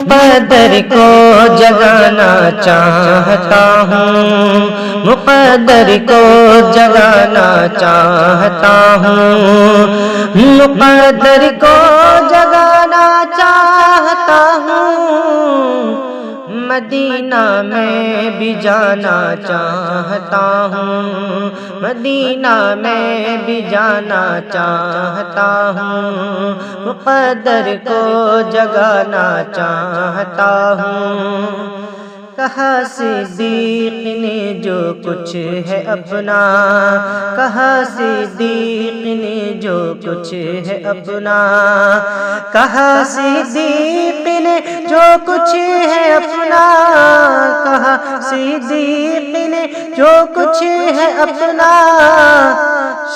مقدر کو جگانا چاہتا ہوں، مقدر کو جگانا چاہتا ہوں، مقدر کو جگانا چاہتا ہوں، مدینہ میں بھی جانا چاہتا ہوں، مدینہ میں بھی جانا چاہتا ہوں، مقدر کو جگانا چاہتا ہوں۔ کہا صدیق نے جو کچھ ہے اپنا، کہا صدیق نے جو کچھ ہے اپنا، کہا صدیق نے جو کچھ ہے اپنا، کہا صدیق نے جو کچھ ہے اپنا،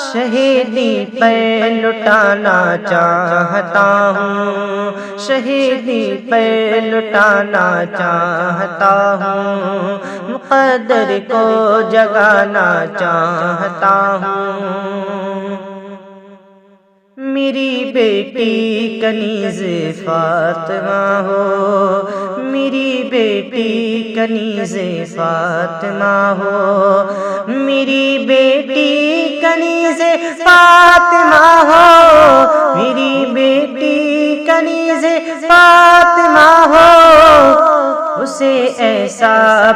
شہیدی پر لٹانا چاہتا ہوں، شہیدی پر لٹانا چاہتا ہوں، مقدر کو جگانا چاہتا ہوں۔ میری بیٹی کنیز فاطمہ ہو، میری بیٹی کنیز فاطمہ ہو، میری بیٹی کنیز فاطمہ ہو، میری بیٹی کنیز فاطمہ ہو، اسے ایسا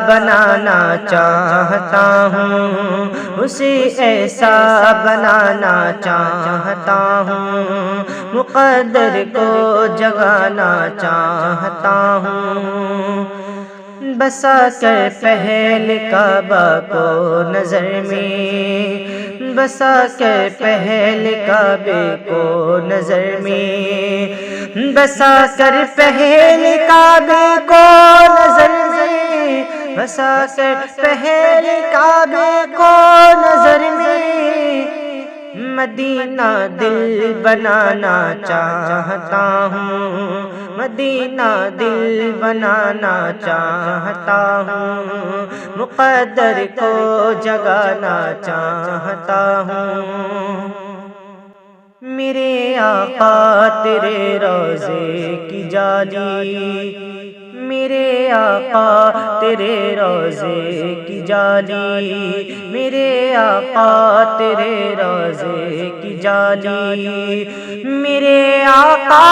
بنانا چاہتا ہوں، اسے ایسا بنانا چاہتا ہوں، مقدر کو جگانا چاہتا ہوں۔ بسا کر پہل کعبہ کو نظر میں، بسا کر پہل کعبے کو نظر میں، بسا کر پہل کعبے کو نظر میں، بسا کر پہل کعبے کو نظر میں، مدینہ دل بنانا چاہتا ہوں، مدینہ دل بنانا چاہتا ہوں، مقدر کو جگانا چاہتا ہوں۔ میرے آقا تیرے روضے کی جالی، میرے آقا تیرے روضے کی جالی، میرے آقا تیرے روضے کی جالی، میرے آقا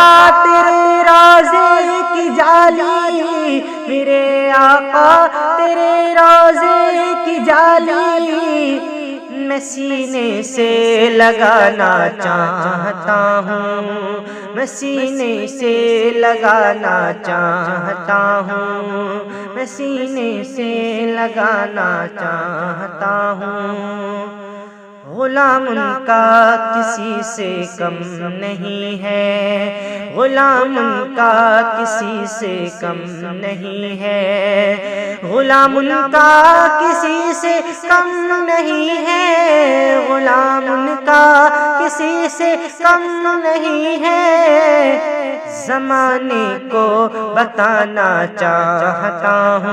تیرے روضے کی جالی، میرے آقا تیرے روضے کی جالی، میں سینے سے لگانا چاہتا ہوں، میں سینے سے لگانا چاہتا ہوں، میں سینے سے لگانا چاہتا ہوں۔ غلام ان کا کسی سے کم نہیں ہے، غلام ان کا کسی سے کم نہیں ہے، غلام ان کا کسی سے کم نہیں ہے، غلام ان کا کسی سے کم نہیں ہے، زمانے کو بتانا چاہتا ہوں۔